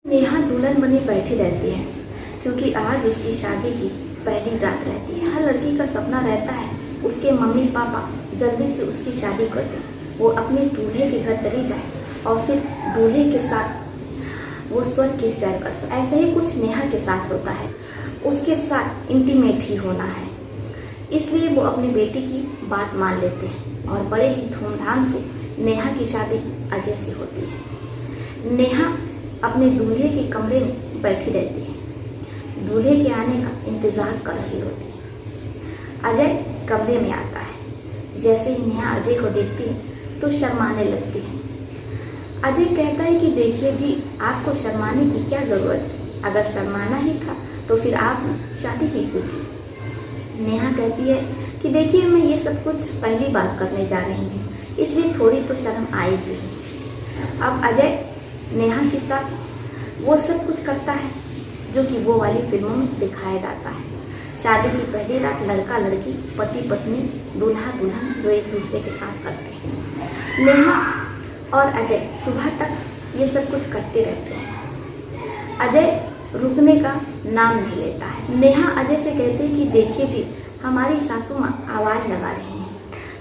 नेहा दुल्हन बनी बैठी रहती है क्योंकि आज उसकी शादी की पहली रात रहती है। हर लड़की का सपना रहता है उसके मम्मी पापा जल्दी से उसकी शादी कर दें, वो अपने दूल्हे के घर चली जाए और फिर दूल्हे के साथ वो स्वर्ग की सैर कर सके। ऐसे ही कुछ नेहा के साथ होता है, उसके साथ इंटीमेट ही होना है, इसलिए वो अपनी बेटी की बात मान लेते हैं और बड़े ही धूमधाम से नेहा की शादी अजय से होती है। नेहा अपने दूल्हे के कमरे में बैठी रहती है, दूल्हे के आने का इंतजार कर रही होती है। अजय कमरे में आता है, जैसे ही नेहा अजय को देखती है तो शर्माने लगती है। अजय कहता है कि देखिए जी, आपको शर्माने की क्या ज़रूरत है, अगर शर्माना ही था तो फिर आप शादी ही क्यों की। नेहा कहती है कि देखिए, मैं ये सब कुछ पहली बार करने जा रही हूँ, इसलिए थोड़ी तो शर्म आएगी ही। अब अजय नेहा के साथ वो सब कुछ करता है जो कि वो वाली फिल्मों में दिखाया जाता है। शादी की पहली रात लड़का लड़की, पति पत्नी, दूल्हा दुल्हन जो एक दूसरे के साथ करते हैं। नेहा और अजय सुबह तक ये सब कुछ करते रहते हैं। अजय रुकने का नाम नहीं लेता है। नेहा अजय से कहती है कि देखिए जी, हमारी सासू माँ आवाज़ लगा रही हैं,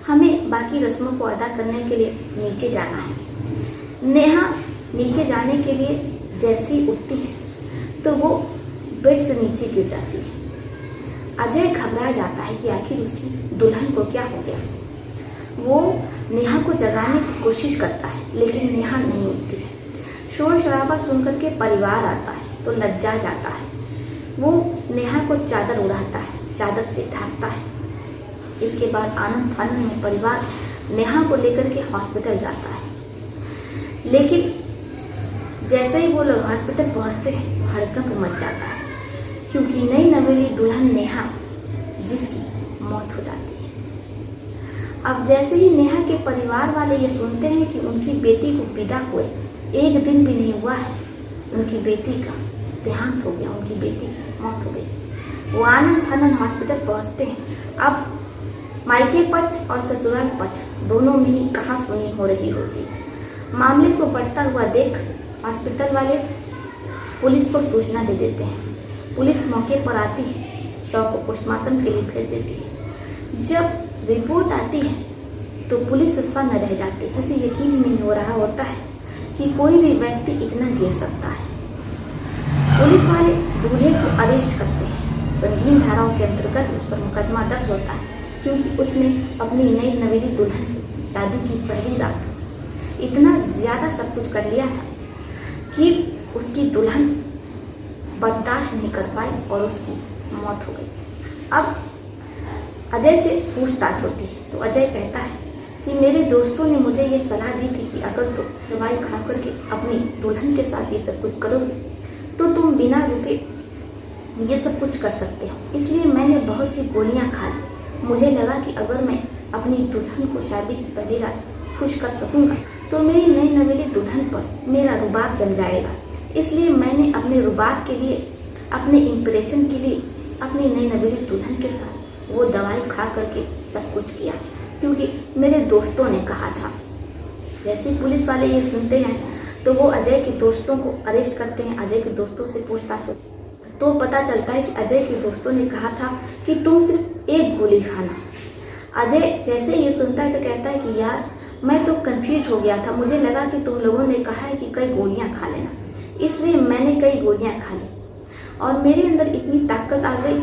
हमें बाकी रस्मों को अदा करने के लिए नीचे जाना है। नेहा नीचे जाने के लिए जैसे ही उठती है तो वो बेड से नीचे गिर जाती है। अजय घबरा जाता है कि आखिर उसकी दुल्हन को क्या हो गया। वो नेहा को जगाने की कोशिश करता है, लेकिन नेहा नहीं उठती है। शोर शराबा सुनकर के परिवार आता है तो लज्जा जाता है। वो नेहा को चादर उड़ाता है, चादर से ढांकता है। इसके बाद आनंद फानंद में परिवार नेहा को लेकर के हॉस्पिटल जाता है, लेकिन जैसे ही वो लोग हॉस्पिटल पहुंचते हैं हड़कंप मच जाता है, क्योंकि नई नवेली दुल्हन नेहा जिसकी मौत हो जाती है। अब जैसे ही नेहा के परिवार वाले ये सुनते हैं कि उनकी बेटी को विदा हुए एक दिन भी नहीं हुआ है, उनकी बेटी का देहांत हो गया, उनकी बेटी की मौत हो गई। वो आनंद फानंद हॉस्पिटल पहुंचते हैं। अब मायके पक्ष और ससुराल पक्ष दोनों में ही कहासुनी हो रही होती है। मामले को बढ़ता हुआ देख हॉस्पिटल वाले पुलिस को सूचना दे देते हैं। पुलिस मौके पर आती है, शव को पोस्टमार्टम के लिए भेज देती है। जब रिपोर्ट आती है तो पुलिस सन्न रह जाती है, जिसे यकीन ही नहीं हो रहा होता है कि कोई भी व्यक्ति इतना गिर सकता है। पुलिस वाले दूल्हे को अरेस्ट करते हैं। संगीन धाराओं के अंतर्गत उस पर मुकदमा दर्ज होता है, क्योंकि उसने अपनी नई नवेली दुल्हन से शादी की पहली रात इतना ज़्यादा सब कुछ कर लिया था कि उसकी दुल्हन बर्दाश्त नहीं कर पाई और उसकी मौत हो गई। अब अजय से पूछताछ होती है तो अजय कहता है कि मेरे दोस्तों ने मुझे ये सलाह दी थी कि अगर तुम दवाई खा करके अपनी दुल्हन के साथ ये सब कुछ करोगे तो तुम बिना रुके ये सब कुछ कर सकते हो, इसलिए मैंने बहुत सी गोलियां खा ली। मुझे लगा कि अगर मैं अपनी दुल्हन को शादी की पहली रात खुश कर सकूंगा तो मेरी नई नवेली दुल्हन पर मेरा रुबाब जम जाएगा, इसलिए मैंने अपने रुबाब के लिए, अपने इम्प्रेशन के लिए अपनी नई नवेली दुल्हन के साथ वो दवाई खा करके सब कुछ किया, क्योंकि मेरे दोस्तों ने कहा था। जैसे पुलिस वाले ये सुनते हैं तो वो अजय के दोस्तों को अरेस्ट करते हैं। अजय के दोस्तों से पूछताछ तो पता चलता है कि अजय के दोस्तों ने कहा था कि तुम सिर्फ एक गोली खाना। अजय जैसे ये सुनता है तो कहता है कि यार, मैं तो कंफ्यूज हो गया था, मुझे लगा कि तुम लोगों ने कहा है कि कई गोलियां खा लेना, इसलिए मैंने कई गोलियां खा ली और मेरे अंदर इतनी ताकत आ गई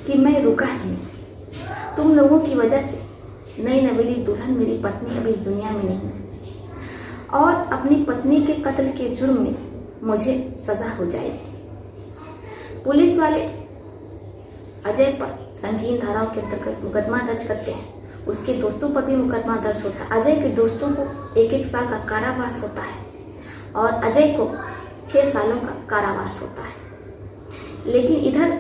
कि मैं रुका ही नहीं। तुम लोगों की वजह से नई नवेली दुल्हन मेरी पत्नी अब इस दुनिया में नहीं है और अपनी पत्नी के कत्ल के जुर्म में मुझे सजा हो जाएगी। पुलिस वाले अजय पर संगीन धाराओं के अंतर्गत मुकदमा दर्ज करते हैं। उसके दोस्तों पर भी मुकदमा दर्ज होता है। अजय के दोस्तों को 1-1 साल का कारावास होता है और अजय को 6 सालों का कारावास होता है। लेकिन इधर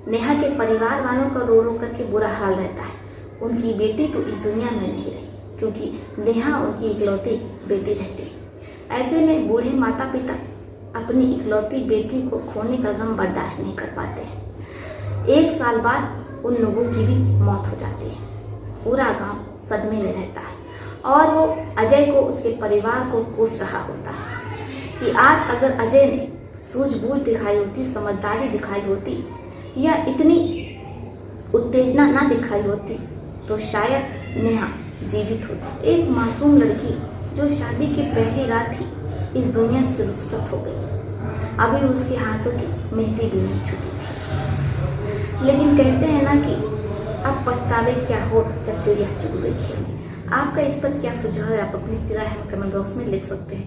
नेहा के परिवार वालों का रो रो करके बुरा हाल रहता है। उनकी बेटी तो इस दुनिया में नहीं रही, क्योंकि नेहा उनकी इकलौती बेटी रहती है। ऐसे में बूढ़े माता पिता अपनी इकलौती बेटी को खोने का गम बर्दाश्त नहीं कर पाते हैं। 1 साल बाद उन लोगों की भी मौत हो जाती है। पूरा गांव सदमे में रहता है और वो अजय को, उसके परिवार को कोस रहा होता है। कि आज अगर अजय ने सूझबूझ दिखाई होती, समझदारी दिखाई होती या इतनी उत्तेजना ना दिखाई होती तो शायद नेहा जीवित होती। एक मासूम लड़की जो शादी की पहली रात ही इस दुनिया से रुखसत हो गई। अभी उसके हाथों की मेहंदी भी नहीं छूटी थी। लेकिन कहते हैं ना कि अब पछतावे क्या हो जब चिड़िया चुग गई खेल। आपका इस पर क्या सुझाव है? आप अपनी राय हमें कमेंट बॉक्स में लिख सकते हैं।